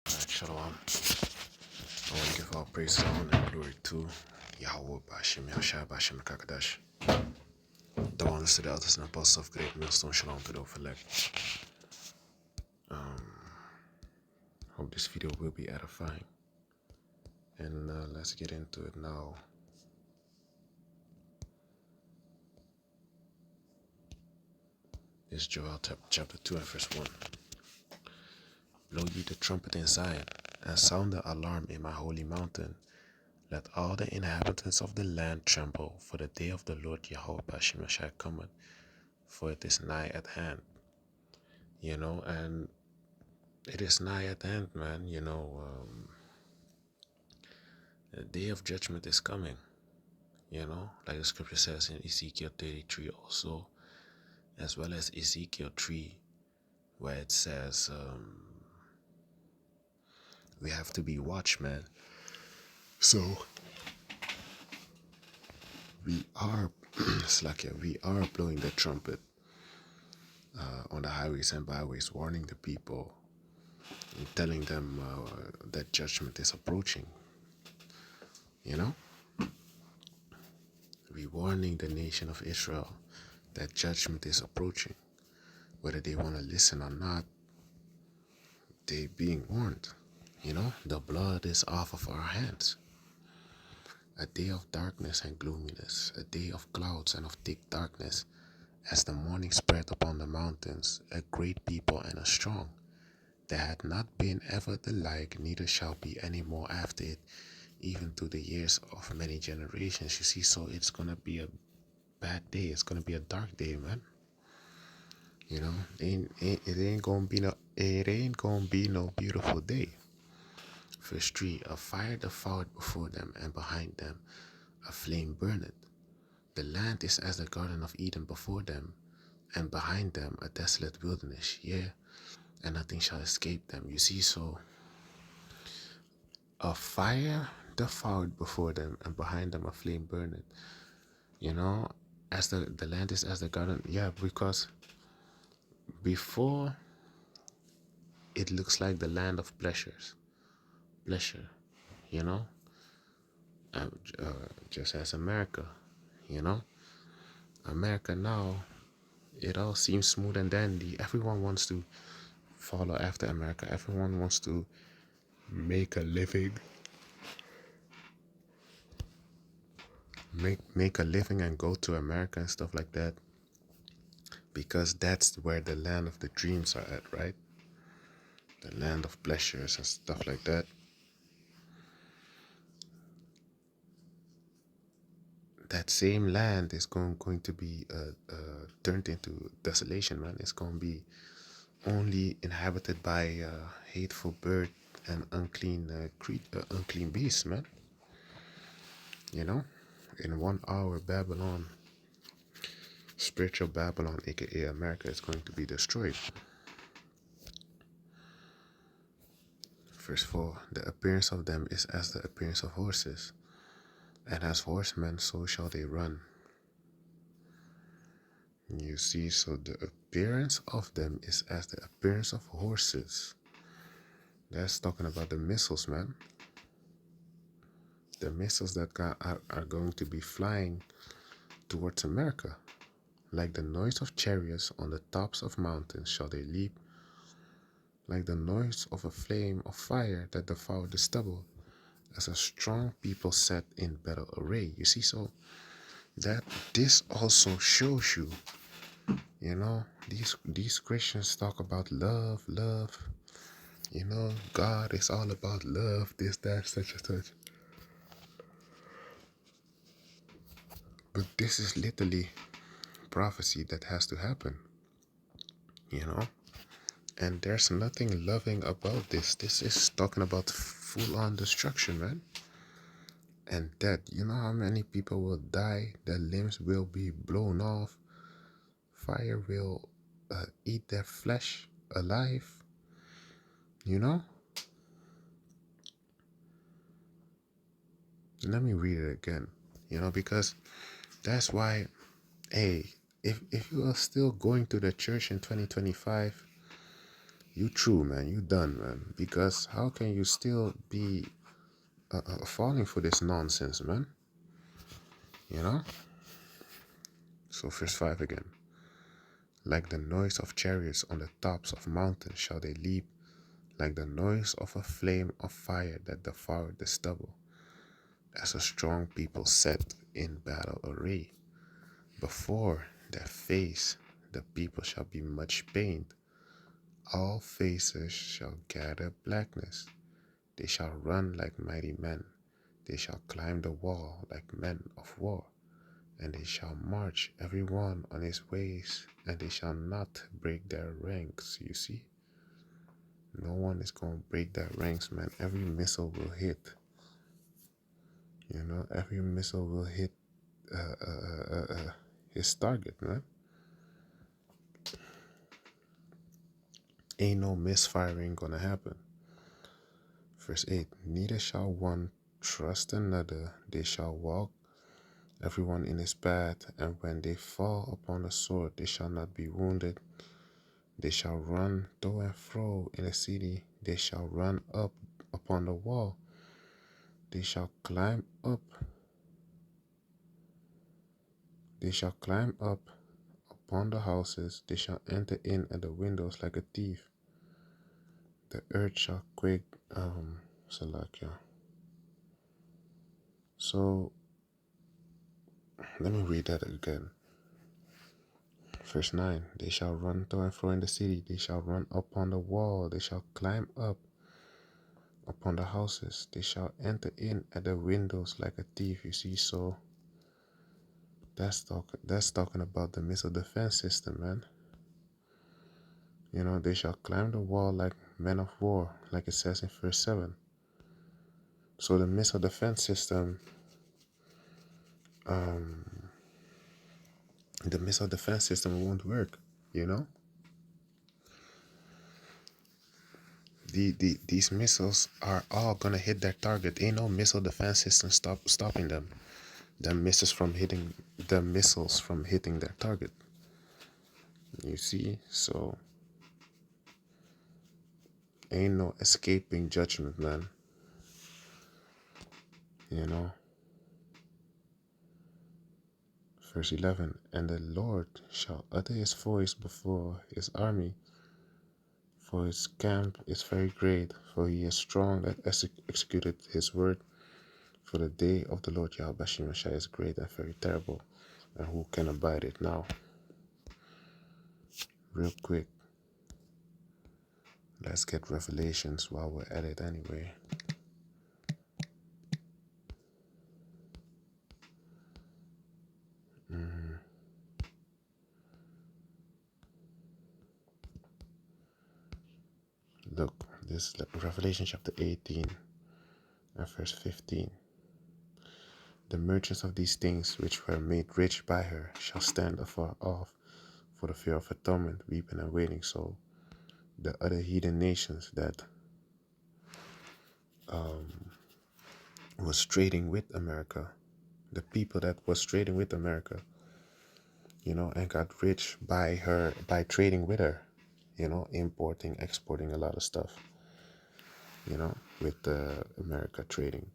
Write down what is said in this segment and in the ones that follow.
Alright, Shalom. I want to give all praise, honor, and glory to Yahweh Bashim Yahshua Bashim Kakadash. The one to the elders and apostles of great millstone. Shalom to the elect. Hope this video will be edifying. And let's get into it now. It's Joel chapter 2 and verse 1. Blow ye the trumpet in Zion, and sound the alarm in my holy mountain. Let all the inhabitants of the land tremble, for the day of the Lord Yahweh Bashim Yahshua cometh, for it is nigh at hand. And it is nigh at hand, man. The day of judgment is coming, like the scripture says in Ezekiel 33 also, as well as Ezekiel 3, where it says we have to be watchmen. So we are, we are blowing the trumpet on the highways and byways, warning the people and telling them that judgment is approaching. We warning the nation of Israel that judgment is approaching. Whether they want to listen or not, they being warned. The blood is off of our hands. A day of darkness and gloominess, a day of clouds and of thick darkness, as the morning spread upon the mountains, a great people and a strong. There had not been ever the like, neither shall be any more after it, even to the years of many generations. You see, so it's gonna be a bad day. It's gonna be a dark day, man. It ain't gonna be no beautiful day. Verse 3, a fire devoured before them, and behind them a flame burneth. The land is as the garden of Eden before them, and behind them a desolate wilderness, and nothing shall escape them. You see, so a fire devoured before them, and behind them a flame burneth. As the land is as the garden, because before it looks like the land of pleasure, you know, just as America, America now, it all seems smooth and dandy. Everyone wants to follow after America. Everyone wants to make a living, make a living and go to America and stuff like that, because that's where the land of the dreams are at, right? The land of pleasures and stuff like that. That same land is going to be turned into desolation, man. It's going to be only inhabited by hateful bird and unclean beasts, man. In 1 hour, Babylon, spiritual Babylon, aka America, is going to be destroyed. Verse 4, the appearance of them is as the appearance of horses, and as horsemen so shall they run. You see, so the appearance of them is as the appearance of horses. That's talking about the missiles, man. The missiles that are going to be flying towards America. Like the noise of chariots on the tops of mountains shall they leap, like the noise of a flame of fire that devoured the stubble, as a strong people set in battle array. You see, so that this also shows you, these Christians talk about love, God is all about love, this, that, such and such. But this is literally prophecy that has to happen, and there's nothing loving about this. This is talking about full-on destruction, man. And death. You know how many people will die? Their limbs will be blown off. Fire will eat their flesh alive. Let me read it again. Because that's why, hey, if you are still going to the church in 2025, you true, man. You done, man. Because how can you still be falling for this nonsense, man? You know? So, verse 5 again. Like the noise of chariots on the tops of mountains shall they leap, like the noise of a flame of fire that devoured the stubble. As a strong people set in battle array. Before their face the people shall be much pained. All faces shall gather blackness. They shall run like mighty men. They shall climb the wall like men of war. And they shall march every one on his ways, and they shall not break their ranks. You see? No one is going to break their ranks, man. Every missile will hit. You know, every missile will hit his target, man. Ain't no misfiring gonna happen. Verse 8. Neither shall one trust another. They shall walk everyone in his path, and when they fall upon the sword, they shall not be wounded. They shall run to and fro in the city. They shall run up upon the wall. They shall climb up. They shall climb up upon the houses. They shall enter in at the windows like a thief. The earth shall quake. Salakia. So let me read that again. Verse 9. They shall run to and fro in the city. They shall run upon the wall. They shall climb up upon the houses. They shall enter in at the windows like a thief. You see, so that's talking about the missile defense system, man. You know, they shall climb the wall like men of war, like it says in verse 7. So the missile defense system, won't work, you know? These missiles are all gonna hit their target. Ain't no missile defense system stopping them. The missiles from hitting their target. You see, so ain't no escaping judgment, man. You know. Verse 11. And the Lord shall utter his voice before his army, for his camp is very great, for he is strong that executed his word. For the day of the Lord Yahweh Shemashai is great and very terrible, and who can abide it now? Real quick, let's get Revelations while we're at it anyway. Look, this is Revelation chapter 18 and verse 15. The merchants of these things which were made rich by her shall stand afar off for the fear of her torment, weeping and wailing. So the other heathen nations that was trading with America, the people that was trading with America, you know, and got rich by trading with her, you know, importing, exporting a lot of stuff, you know, with America trading.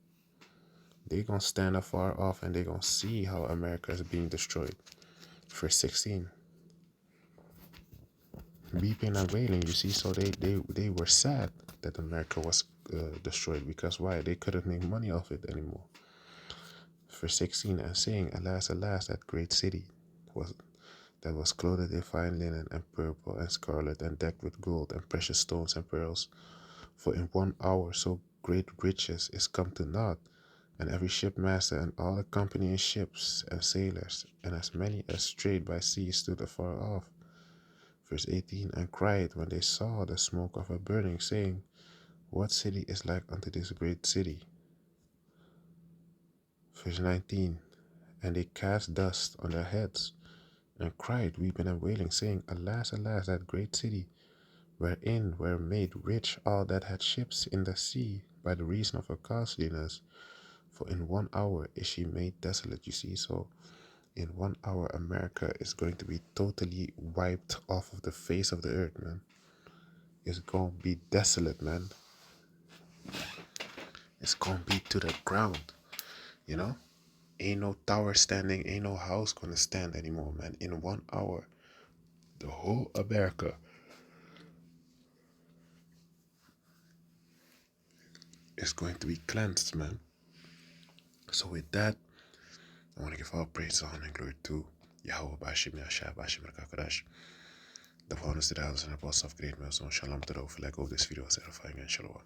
They gonna stand afar off and they gonna see how America is being destroyed. Verse 16. Weeping and wailing, you see, so they were sad that America was destroyed, because why? They couldn't make money off it anymore. Verse 16, and saying, alas, alas, that great city was clothed in fine linen and purple and scarlet and decked with gold and precious stones and pearls. For in 1 hour so great riches is come to naught, and every shipmaster and all accompanying ships and sailors, and as many as strayed by sea stood afar off. Verse 18, and cried when they saw the smoke of her burning, saying, what city is like unto this great city? Verse 19, and they cast dust on their heads, and cried, weeping and wailing, saying, alas, alas, that great city, wherein were made rich all that had ships in the sea, by the reason of her costliness. For in 1 hour is she made desolate. You see, so in 1 hour, America is going to be totally wiped off of the face of the earth, man. is gonna be desolate, man. It's gonna be to the ground, you know? Ain't no tower standing, ain't no house gonna stand anymore, man. In 1 hour, the whole America is going to be cleansed, man. So with that, I want to give all praise, honor, and glory to Yahweh Bashim Yashab Bashim Rakakadash. The founders, the elders, and apostles of great men. Shalom to the overleg of this video was edifying and shalom.